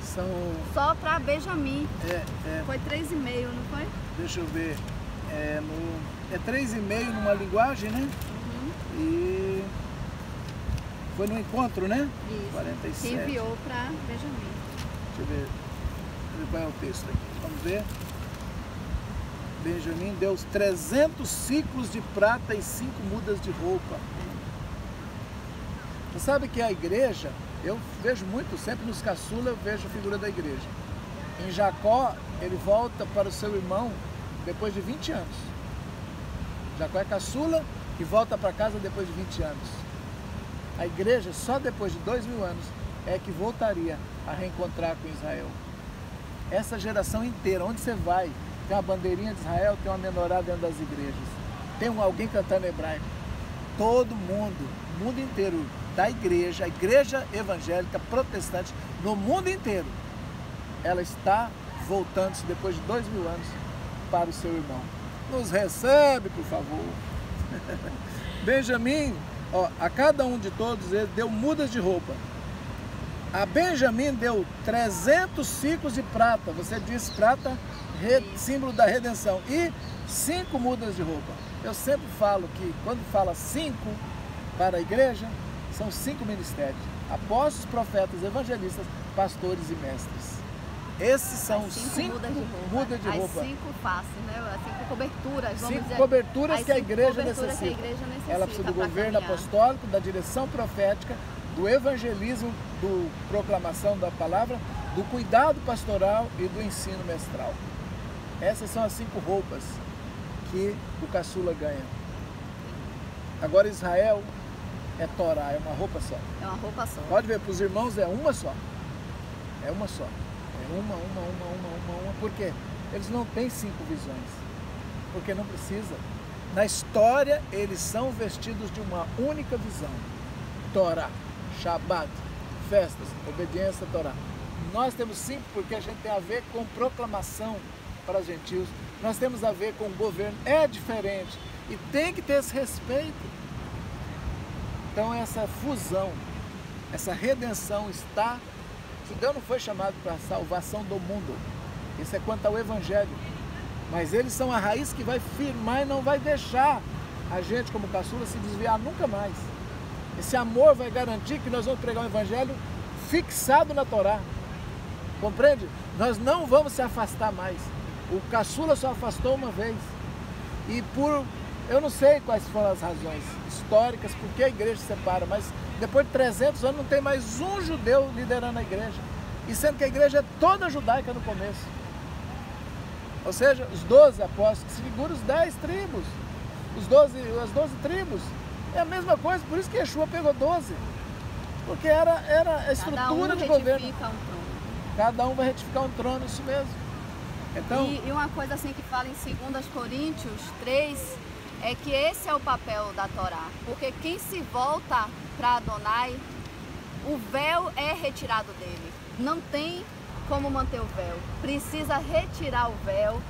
só para Benjamim. Foi 3,5, não foi? Deixa eu ver. É 3,5 numa linguagem, né? Uhum. E foi no encontro, né? Isso. 47. Que enviou para Benjamim. Deixa eu ver qual é o texto aqui. Vamos ver. Benjamim deu 300 ciclos de prata e 5 mudas de roupa. Você sabe que a igreja, eu vejo muito, sempre nos caçula eu vejo a figura da igreja. Em Jacó, ele volta para o seu irmão depois de 20 anos. Jacó é caçula e volta para casa depois de 20 anos. A igreja, só depois de 2000 anos, é que voltaria a reencontrar com Israel. Essa geração inteira, onde você vai, tem uma bandeirinha de Israel, tem uma menorá dentro das igrejas, tem alguém cantando hebraico. Todo mundo, o mundo inteiro da igreja, a igreja evangélica protestante, no mundo inteiro, ela está voltando-se depois de 2000 anos para o seu irmão. Nos recebe, por favor. Benjamim, a cada um de todos eles deu mudas de roupa. A Benjamim deu 300 ciclos de prata, você diz prata, símbolo da redenção, e 5 mudas de roupa. Eu sempre falo que quando fala 5 para a igreja, são 5 ministérios: apóstolos, profetas, evangelistas, pastores e mestres. Esses são os 5 mudas de roupa. As 5 faces, né? As 5 coberturas. 5 coberturas que a igreja necessita. Ela precisa do governo apostólico, da direção profética, do evangelismo, do proclamação da palavra, do cuidado pastoral e do ensino mestral. Essas são as 5 roupas que o caçula ganha. Agora Israel é Torá, é uma roupa só. É uma roupa só. Pode ver, para os irmãos é uma só. É uma só. É uma. Por quê? Eles não têm 5 visões. Porque não precisa. Na história, eles são vestidos de uma única visão. Torá, Shabat, festas, obediência à Torá. Nós temos 5 porque a gente tem a ver com proclamação para os gentios. Nós temos a ver com o governo. É diferente. E tem que ter esse respeito. Então essa fusão, essa redenção está... Deus não foi chamado para a salvação do mundo. Isso é quanto ao Evangelho. Mas eles são a raiz que vai firmar e não vai deixar a gente, como caçula, se desviar nunca mais. Esse amor vai garantir que nós vamos pregar um Evangelho fixado na Torá. Compreende? Nós não vamos se afastar mais. O caçula só afastou uma vez. E eu não sei quais foram as razões históricas, porque a igreja se separa, mas depois de 300 anos não tem mais um judeu liderando a igreja. E sendo que a igreja é toda judaica no começo. Ou seja, os 12 apóstolos, que se figuram os 10 tribos. As 12 tribos. É a mesma coisa, por isso que Yeshua pegou 12. Porque era a estrutura de governo. Cada um vai retificar um trono, isso mesmo. Então, e uma coisa assim que fala em 2 Coríntios 3, é que esse é o papel da Torá. Porque quem se volta para Adonai, o véu é retirado dele. Não tem como manter o véu. Precisa retirar o véu,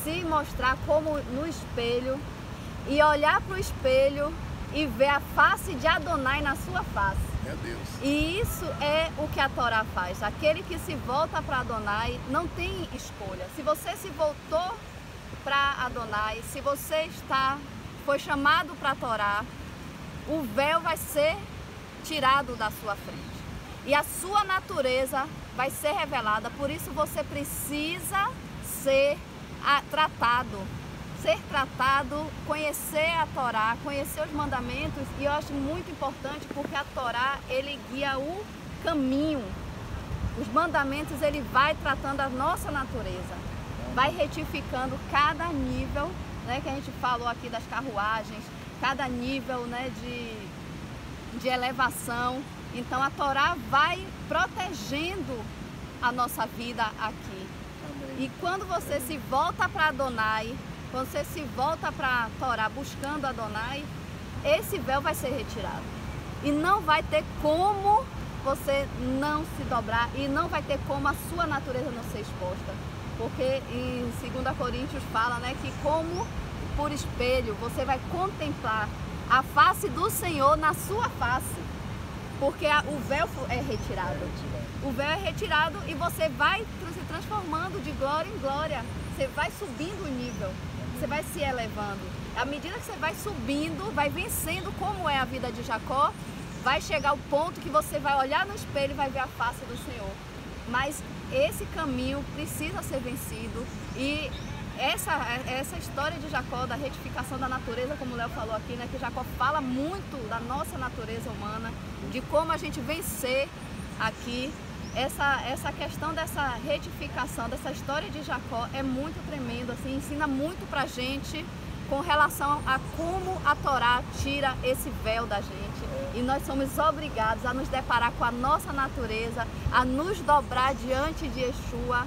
se mostrar como no espelho e olhar para o espelho e ver a face de Adonai na sua face. Meu Deus. E isso é o que a Torá faz. Aquele que se volta para Adonai não tem escolha. Se você se voltou para Adonai, se você foi chamado para a Torá, o véu vai ser tirado da sua frente. E a sua natureza vai ser revelada. Por isso você precisa ser tratado. Ser tratado, conhecer a Torá, conhecer os mandamentos. E eu acho muito importante porque a Torá, ele guia o caminho. Os mandamentos, ele vai tratando a nossa natureza. Vai retificando cada nível, né, que a gente falou aqui das carruagens, cada nível, né, de elevação. Então a Torá vai protegendo a nossa vida aqui. Amém. E quando você se volta para Adonai, quando você se volta para a Torá buscando Adonai, esse véu vai ser retirado. E não vai ter como você não se dobrar e não vai ter como a sua natureza não ser exposta. Porque em 2 Coríntios fala, né, que como por espelho você vai contemplar a face do Senhor na sua face. Porque o véu é retirado. O véu é retirado e você vai se transformando de glória em glória. Você vai subindo o nível. Você vai se elevando. À medida que você vai subindo, vai vencendo como é a vida de Jacó, vai chegar o ponto que você vai olhar no espelho e vai ver a face do Senhor. Mas esse caminho precisa ser vencido e essa história de Jacó, da retificação da natureza, como o Léo falou aqui, né, que Jacó fala muito da nossa natureza humana, de como a gente vencer aqui. Essa questão dessa retificação, dessa história de Jacó é muito tremendo, assim, ensina muito pra gente com relação a como a Torá tira esse véu da gente. E nós somos obrigados a nos deparar com a nossa natureza, a nos dobrar diante de Yeshua,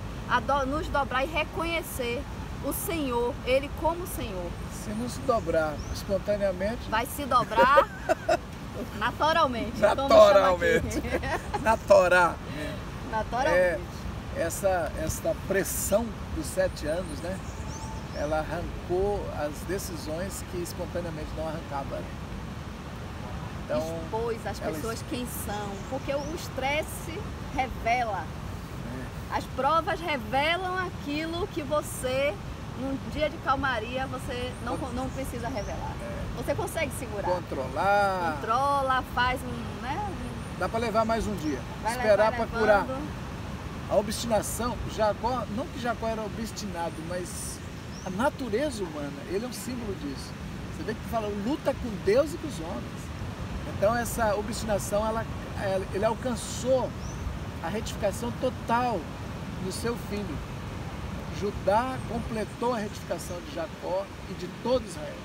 nos dobrar e reconhecer o Senhor, Ele como Senhor. Se não se dobrar espontaneamente... Vai se dobrar naturalmente. Naturalmente. Na Torá. Naturalmente. Essa pressão dos 7 anos, né? Ela arrancou as decisões que espontaneamente não arrancava. Então, expôs as pessoas quem são, porque o estresse revela. As provas revelam aquilo que você, num dia de calmaria, você não precisa revelar. Você consegue segurar. Controlar. Controla, faz né? Dá para levar mais um dia. Esperar para curar. A obstinação, Jacó, não que Jacó era obstinado, mas a natureza humana, ele é um símbolo disso. Você vê que fala, luta com Deus e com os homens. Então essa obstinação, ele alcançou a retificação total do seu filho. Judá completou a retificação de Jacó e de todo Israel.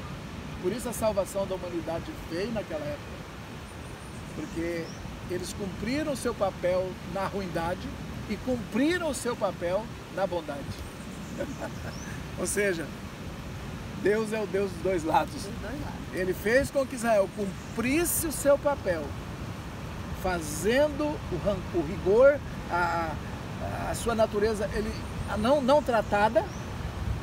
Por isso a salvação da humanidade veio naquela época. Porque eles cumpriram o seu papel na ruindade e cumpriram o seu papel na bondade. Ou seja, Deus é o Deus dos dois lados. Dos dois lados. Ele fez com que Israel cumprisse o seu papel, fazendo o rigor, a sua natureza não tratada,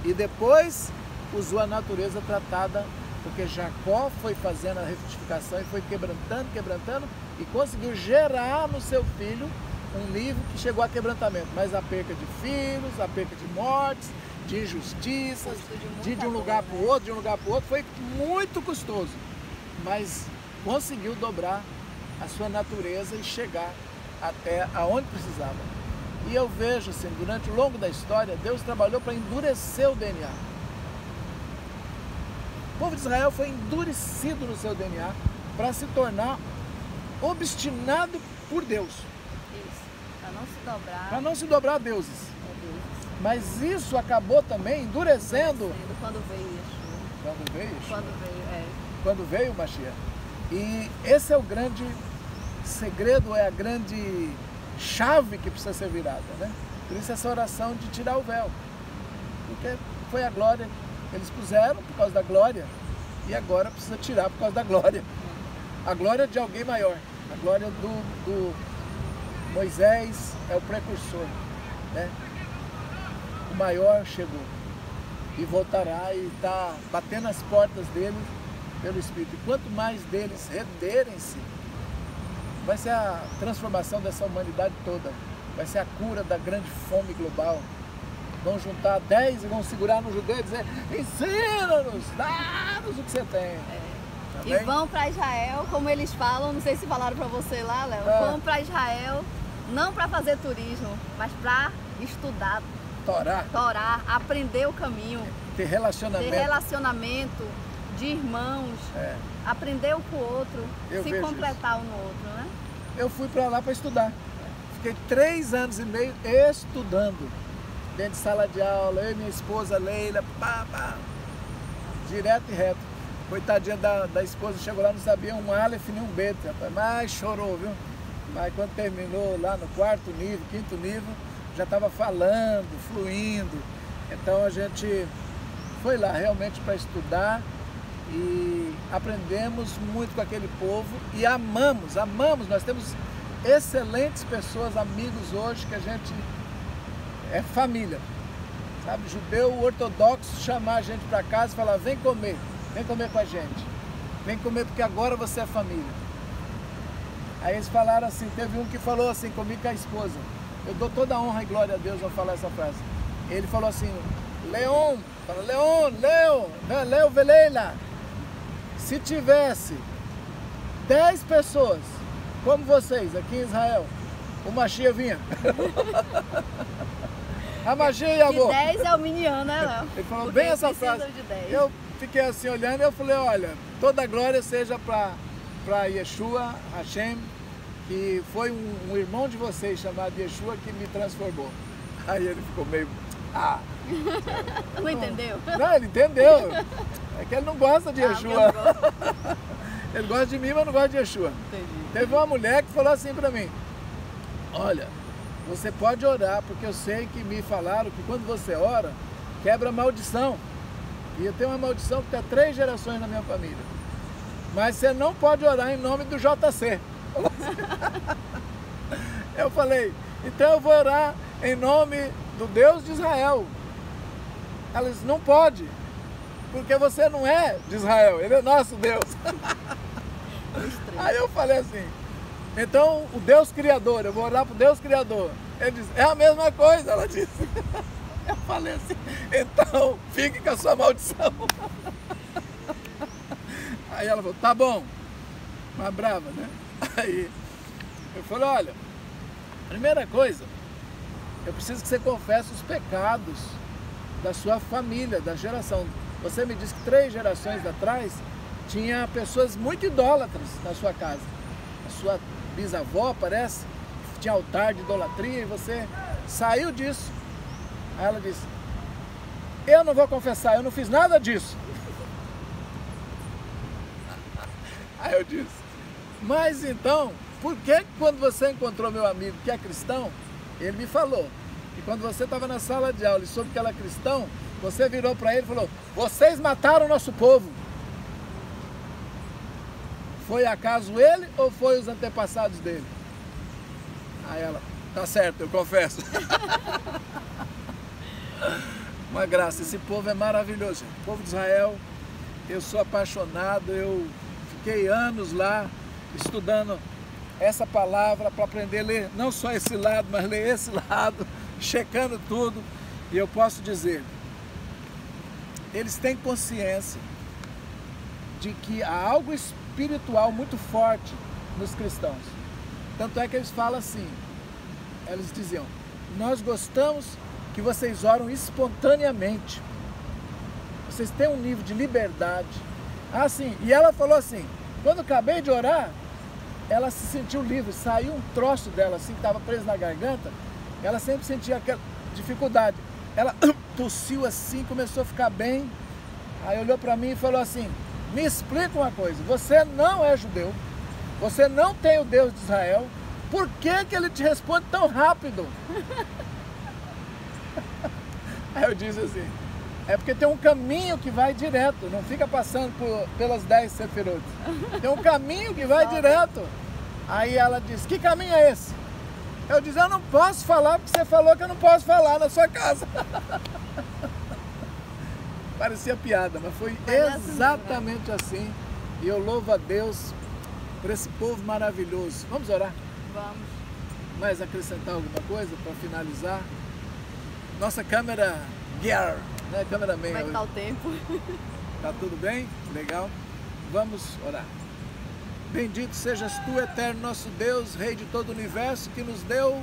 e depois usou a natureza tratada, porque Jacó foi fazendo a retificação e foi quebrantando, e conseguiu gerar no seu filho um nível que chegou a quebrantamento. Mas a perca de filhos, a perca de mortes, de injustiças, de um lugar para o outro, foi muito custoso. Mas conseguiu dobrar a sua natureza e chegar até aonde precisava. E eu vejo assim, durante o longo da história, Deus trabalhou para endurecer o DNA. O povo de Israel foi endurecido no seu DNA para se tornar obstinado por Deus. Isso, para não se dobrar. Para não se dobrar a deuses. Mas isso acabou também endurecendo. Quando veio Yeshua. Quando veio Yeshua? Quando veio, é. Quando veio o Mashiach. E esse é o grande segredo, é a grande chave que precisa ser virada, né? Por isso essa oração de tirar o véu. Porque foi a glória que eles puseram por causa da glória, e agora precisa tirar por causa da glória. A glória de alguém maior. A glória do Moisés é o precursor, né? O maior chegou e voltará e está batendo as portas dele pelo Espírito. E quanto mais deles renderem-se, vai ser a transformação dessa humanidade toda. Vai ser a cura da grande fome global. Vão juntar 10 e vão segurar no judeu e dizer: ensina-nos, dá-nos o que você tem. Tá e vão para Israel, como eles falam, não sei se falaram para você lá, Léo, vão para Israel não para fazer turismo, mas para estudar. Torá, aprender o caminho. Ter relacionamento de irmãos, aprender um com o outro, se completar um no outro, né? Eu fui para lá para estudar. Fiquei 3 anos e meio estudando. Dentro de sala de aula, eu e minha esposa Leila, direto e reto. Coitadinha da esposa, chegou lá, não sabia um Aleph nem um Bet, rapaz, mas chorou, viu? Mas quando terminou lá no 4º nível, 5º nível, já estava falando, fluindo. Então a gente foi lá realmente para estudar e aprendemos muito com aquele povo e amamos. Nós temos excelentes pessoas, amigos hoje, que a gente é família, sabe? Judeu ortodoxo chamar a gente para casa e falar: vem comer com a gente, vem comer porque agora você é família. Aí eles falaram assim, teve um que falou assim comigo, com a esposa, eu dou toda a honra e glória a Deus ao falar essa frase. Ele falou assim: Leon, Veleila, se tivesse 10 pessoas como vocês aqui em Israel, o Mashiach vinha. A Mashiach, amor. De 10 é o miniano, né, Léo? Ele falou bem essa frase. Eu fiquei assim olhando e eu falei: olha, toda a glória seja para Yeshua, Hashem, que foi um irmão de vocês chamado Yeshua que me transformou. Aí ele ficou meio... Não entendeu? Não, ele entendeu. É que ele não gosta de Yeshua. Ele gosta de mim, mas não gosta de Yeshua. Entendi. Teve uma mulher que falou assim para mim: olha, você pode orar, porque eu sei que me falaram que quando você ora, quebra a maldição. E eu tenho uma maldição que está 3 gerações na minha família. Mas você não pode orar em nome do JC. Eu falei: então eu vou orar em nome do Deus de Israel. Ela disse: não pode, porque você não é de Israel, ele é nosso Deus. Aí eu falei assim: então o Deus Criador, eu vou orar para o Deus Criador. Ele disse: é a mesma coisa, ela disse. Eu falei assim: então fique com a sua maldição. Aí ela falou: tá bom, mas brava, né? Aí eu falei: olha, primeira coisa, eu preciso que você confesse os pecados da sua família, da geração. Você me disse que 3 gerações atrás tinha pessoas muito idólatras na sua casa. A sua bisavó, parece, tinha altar de idolatria e você saiu disso. Aí ela disse: eu não vou confessar, eu não fiz nada disso. Aí eu disse: mas então, por que quando você encontrou meu amigo que é cristão, ele me falou que quando você estava na sala de aula e soube que ela é cristão, Você virou para ele e falou, vocês mataram o nosso povo. Foi acaso ele ou foi os antepassados dele? Aí ela, tá certo, eu confesso. Uma graça, esse povo é maravilhoso. O povo de Israel, eu sou apaixonado, eu fiquei anos lá estudando essa palavra para aprender a ler não só esse lado, mas ler esse lado, checando tudo. E eu posso dizer, eles têm consciência de que há algo espiritual muito forte nos cristãos. Tanto é que eles falam assim, eles diziam, nós gostamos que vocês oram espontaneamente. Vocês têm um nível de liberdade. Assim, e ela falou assim, quando eu acabei de orar, ela se sentiu livre, saiu um troço dela assim, que estava preso na garganta, ela sempre sentia aquela dificuldade. Ela tossiu assim, começou a ficar bem, aí olhou para mim e falou assim, me explica uma coisa, você não é judeu, você não tem o Deus de Israel, por que que ele te responde tão rápido? Aí eu disse assim, é porque tem um caminho que vai direto, não fica passando pelas 10 sefirot. Tem um caminho que vai direto. Aí ela disse, que caminho é esse? Eu disse, eu não posso falar porque você falou que eu não posso falar na sua casa. Parecia piada, mas foi exatamente assim. E eu louvo a Deus por esse povo maravilhoso. Vamos orar? Vamos. Mais acrescentar alguma coisa para finalizar? Nossa câmera gear, né? Cameraman. Como é que tá o tempo? Tá tudo bem? Legal. Vamos orar. Bendito sejas tu, eterno nosso Deus, Rei de todo o universo, que nos deu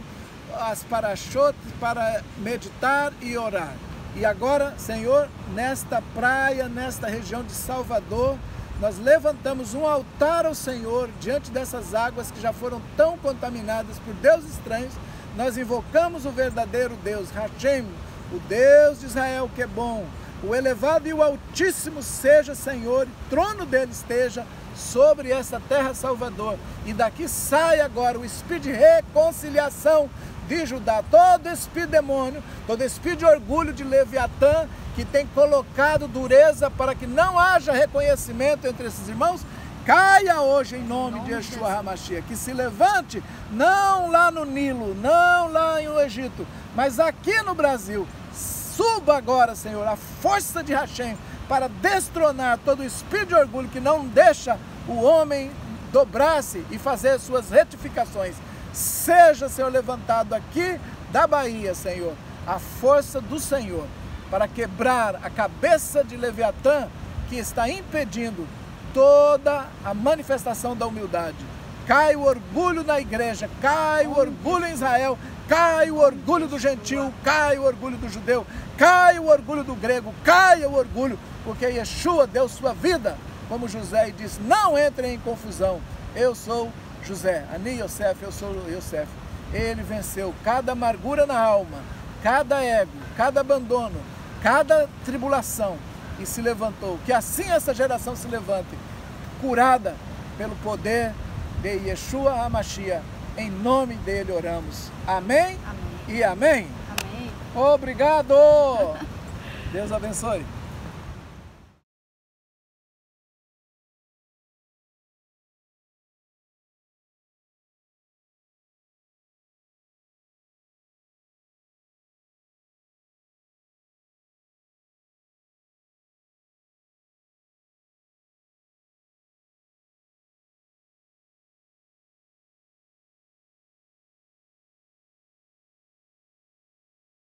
as parashot para meditar e orar. E agora, Senhor, nesta praia, nesta região de Salvador, nós levantamos um altar ao Senhor diante dessas águas que já foram tão contaminadas por deuses estranhos. Nós invocamos o verdadeiro Deus, Hashem, o Deus de Israel que é bom. O elevado e o altíssimo seja, Senhor, e trono dele esteja sobre essa terra Salvador. E daqui sai agora o espírito de reconciliação de Judá. Todo espírito demônio, todo espírito de orgulho de Leviatã, que tem colocado dureza para que não haja reconhecimento entre esses irmãos, caia hoje em nome de Yeshua HaMashiach, que se levante, não lá no Nilo, não lá no Egito, mas aqui no Brasil. Suba agora, Senhor, a força de Hashem para destronar todo o espírito de orgulho que não deixa o homem dobrar-se e fazer suas retificações. Seja, Senhor, levantado aqui da Bahia, Senhor, a força do Senhor para quebrar a cabeça de Leviatã que está impedindo toda a manifestação da humildade. Cai o orgulho na igreja, cai o orgulho em Israel, cai o orgulho do gentil, cai o orgulho do judeu, cai o orgulho do grego, cai o orgulho, porque Yeshua deu sua vida, como José, e disse, não entrem em confusão, eu sou José, Ani Yosef, eu sou Yosef. Ele venceu cada amargura na alma, cada ego, cada abandono, cada tribulação, e se levantou. Que assim essa geração se levante, curada pelo poder de Yeshua HaMashiach. Em nome dele oramos. Amém? Amém. E amém? Amém. Obrigado! Deus abençoe.